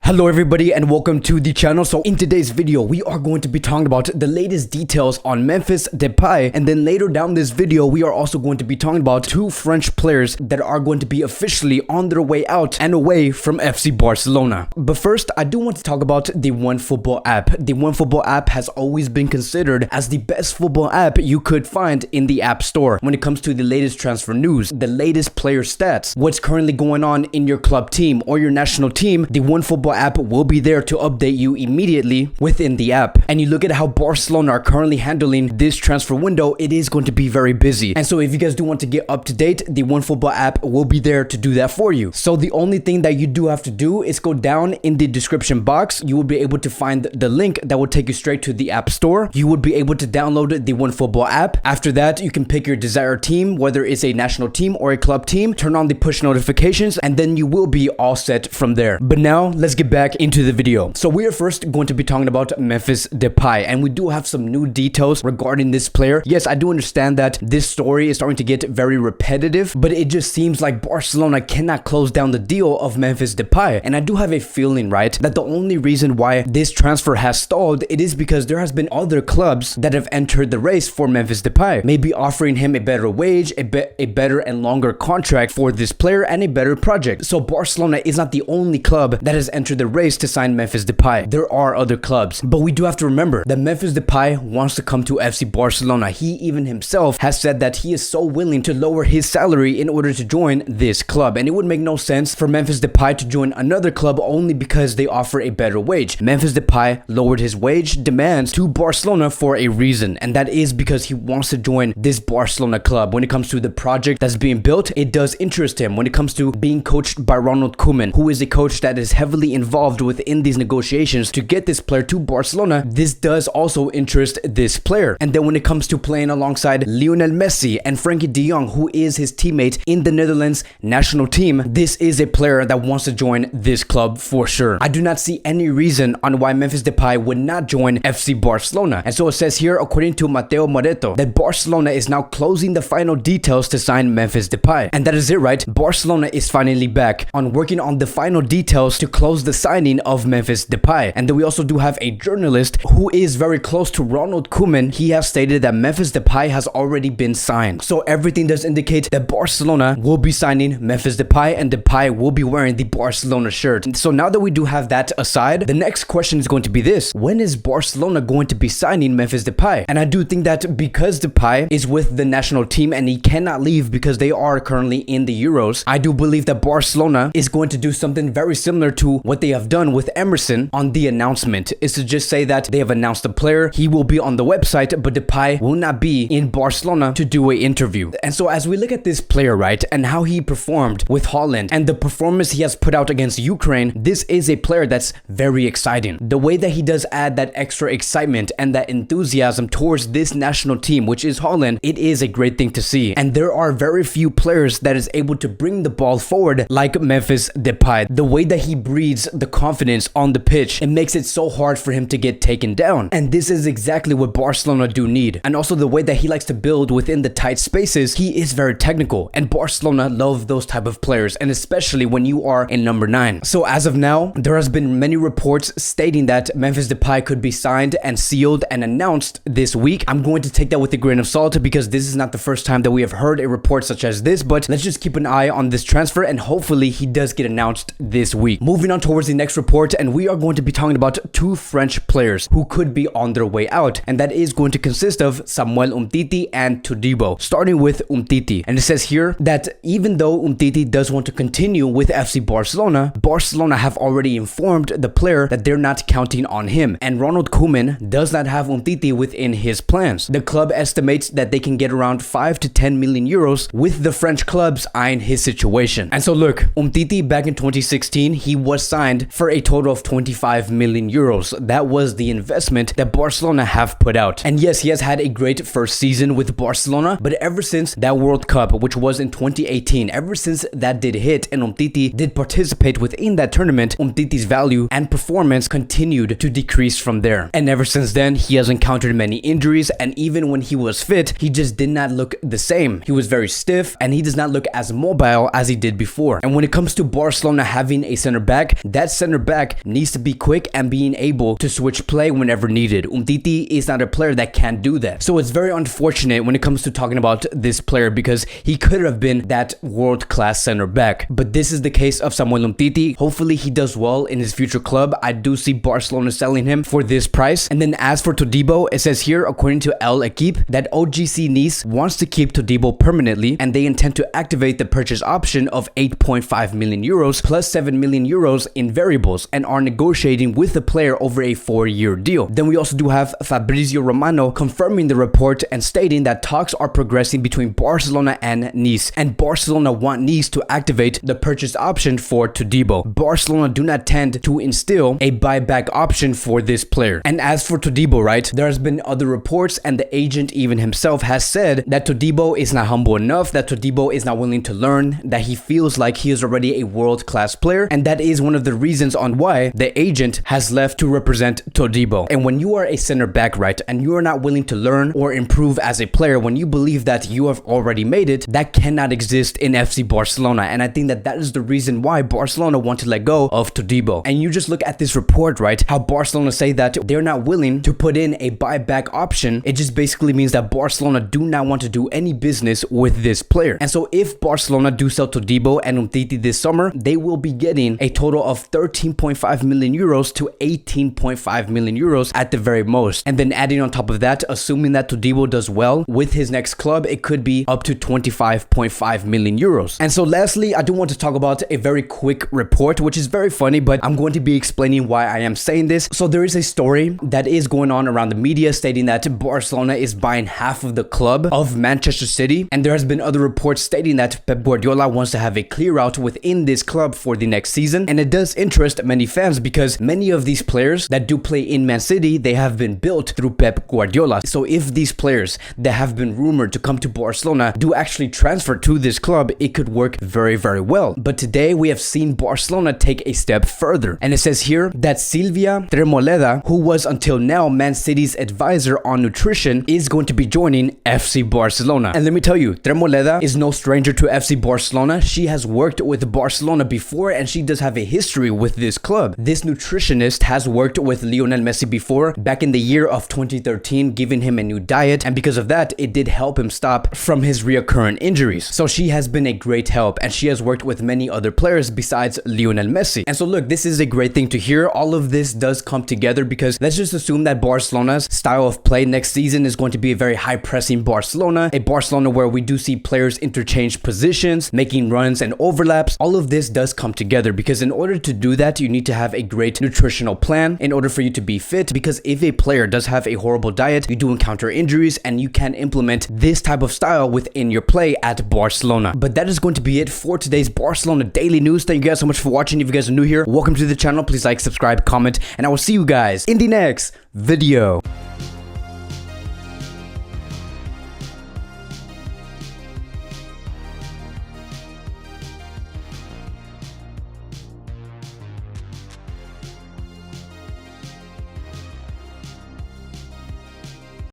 Hello everybody and welcome to the channel. So in today's video we are going to be talking about the latest details on Memphis Depay, and then later down this video we are also going to be talking about two French players that are going to be officially on their way out and away from FC Barcelona. But first I do want to talk about the OneFootball app. The OneFootball app has always been considered as the best football app you could find in the App Store when it comes to the latest transfer news, the latest player stats, what's currently going on in your club team or your national team. The OneFootball app will be there to update you immediately within the app. And you look at how Barcelona are currently handling this transfer window, it is going to be very busy. And so if you guys do want to get up to date, the OneFootball app will be there to do that for you. So the only thing that you do have to do is go down in the description box. You will be able to find the link that will take you straight to the App Store. You would be able to download the OneFootball app. After that, you can pick your desired team, whether it's a national team or a club team, turn on the push notifications, and then you will be all set from there. But now let's get back into the video. So we are first going to be talking about Memphis Depay, and we do have some new details regarding this player. Yes, I do understand that this story is starting to get very repetitive, but it just seems like Barcelona cannot close down the deal of Memphis Depay. And I do have a feeling, right, that the only reason why this transfer has stalled, it is because there has been other clubs that have entered the race for Memphis Depay, maybe offering him a better wage, a better and longer contract for this player, and a better project. So Barcelona is not the only club that has entered the race to sign Memphis Depay. There are other clubs, but we do have to remember that Memphis Depay wants to come to FC Barcelona. He even himself has said that he is so willing to lower his salary in order to join this club, and it would make no sense for Memphis Depay to join another club only because they offer a better wage. Memphis Depay lowered his wage demands to Barcelona for a reason, and that is because he wants to join this Barcelona club. When it comes to the project that's being built, it does interest him. When it comes to being coached by Ronald Koeman, who is a coach that is heavily involved within these negotiations to get this player to Barcelona, this does also interest this player. And then when it comes to playing alongside Lionel Messi and Frankie de Jong, who is his teammate in the Netherlands national team, this is a player that wants to join this club for sure. I do not see any reason on why Memphis Depay would not join FC Barcelona. And so it says here, according to Mateo Moreto, that Barcelona is now closing the final details to sign Memphis Depay. And that is it, right? Barcelona is finally back on working on the final details to close the signing of Memphis Depay. And then we also do have a journalist who is very close to Ronald Koeman. He has stated that Memphis Depay has already been signed. So everything does indicate that Barcelona will be signing Memphis Depay, and Depay will be wearing the Barcelona shirt. So now that we do have that aside, the next question is going to be this: when is Barcelona going to be signing Memphis Depay? And I do think that because Depay is with the national team and he cannot leave because they are currently in the Euros, I do believe that Barcelona is going to do something very similar to what they have done with Emerson on the announcement, is to just say that they have announced the player, he will be on the website, but Depay will not be in Barcelona to do an interview. And so as we look at this player, right, and how he performed with Holland and the performance he has put out against Ukraine, this is a player that's very exciting. The way that he does add that extra excitement and that enthusiasm towards this national team, which is Holland, it is a great thing to see. And there are very few players that is able to bring the ball forward like Memphis Depay. The way that he breathes the confidence on the pitch, it makes it so hard for him to get taken down. And this is exactly what Barcelona do need. And also the way that he likes to build within the tight spaces, he is very technical. And Barcelona love those type of players, and especially when you are in number 9. So as of now, there has been many reports stating that Memphis Depay could be signed and sealed and announced this week. I'm going to take that with a grain of salt because this is not the first time that we have heard a report such as this, but let's just keep an eye on this transfer and hopefully he does get announced this week. Moving on towards the next report, and we are going to be talking about two French players who could be on their way out, and that is going to consist of Samuel Umtiti and Todibo. Starting with Umtiti, and it says here that even though Umtiti does want to continue with FC Barcelona, Barcelona have already informed the player that they're not counting on him, and Ronald Koeman does not have Umtiti within his plans. The club estimates that they can get around 5 to 10 million euros with the French clubs eyeing his situation. And so look, Umtiti back in 2016, he was signed for a total of 25 million euros. That was the investment that Barcelona have put out. And yes, he has had a great first season with Barcelona, but ever since that World Cup, which was in 2018, ever since that did hit and Umtiti did participate within that tournament, Umtiti's value and performance continued to decrease from there. And ever since then, he has encountered many injuries, and even when he was fit, he just did not look the same. He was very stiff and he does not look as mobile as he did before. And when it comes to Barcelona having a center back, that center back needs to be quick and being able to switch play whenever needed. Umtiti is not a player that can do that. So it's very unfortunate when it comes to talking about this player because he could have been that world-class center back. But this is the case of Samuel Umtiti. Hopefully he does well in his future club. I do see Barcelona selling him for this price. And then as for Todibo, it says here, according to El Equipe, that OGC Nice wants to keep Todibo permanently and they intend to activate the purchase option of 8.5 million euros plus 7 million euros in variables and are negotiating with the player over a 4-year deal. Then we also do have Fabrizio Romano confirming the report and stating that talks are progressing between Barcelona and Nice, and Barcelona want Nice to activate the purchase option for Todibo. Barcelona do not tend to instill a buyback option for this player. And as for Todibo, right, there has been other reports and the agent even himself has said that Todibo is not humble enough, that Todibo is not willing to learn, that he feels like he is already a world-class player, and that is one of the reasons on why the agent has left to represent Todibo. And when you are a center back, right, and you are not willing to learn or improve as a player, when you believe that you have already made it, that cannot exist in FC Barcelona. And I think that that is the reason why Barcelona want to let go of Todibo. And you just look at this report, right, how Barcelona say that they're not willing to put in a buyback option. It just basically means that Barcelona do not want to do any business with this player. And so if Barcelona do sell Todibo and Umtiti this summer, they will be getting a total of 13.5 million euros to 18.5 million euros at the very most. And then adding on top of that, assuming that Todibo does well with his next club, it could be up to 25.5 million euros. And so lastly, I do want to talk about a very quick report, which is very funny, but I'm going to be explaining why I am saying this. So there is a story that is going on around the media stating that Barcelona is buying half of the club of Manchester City. And there has been other reports stating that Pep Guardiola wants to have a clear out within this club for the next season. And it does interest many fans because many of these players that do play in Man City, they have been built through Pep Guardiola. So if these players that have been rumored to come to Barcelona do actually transfer to this club, it could work very, very well. But today we have seen Barcelona take a step further. And it says here that Silvia Tremoleda, who was until now Man City's advisor on nutrition, is going to be joining FC Barcelona. And let me tell you, Tremoleda is no stranger to FC Barcelona. She has worked with Barcelona before and she does have a history with this club. This nutritionist has worked with Lionel Messi before, back in the year of 2013, giving him a new diet, and because of that, it did help him stop from his recurrent injuries. So she has been a great help and she has worked with many other players besides Lionel Messi. And so look, this is a great thing to hear. All of this does come together because let's just assume that Barcelona's style of play next season is going to be a very high pressing Barcelona, a Barcelona where we do see players interchange positions, making runs and overlaps. All of this does come together because in order to do that, you need to have a great nutritional plan in order for you to be fit, because if a player does have a horrible diet, you do encounter injuries and you can implement this type of style within your play at Barcelona. But that is going to be it for today's Barcelona Daily News. Thank you guys so much for watching. If you guys are new here, welcome to the channel. Please like, subscribe, comment, and I will see you guys in the next video.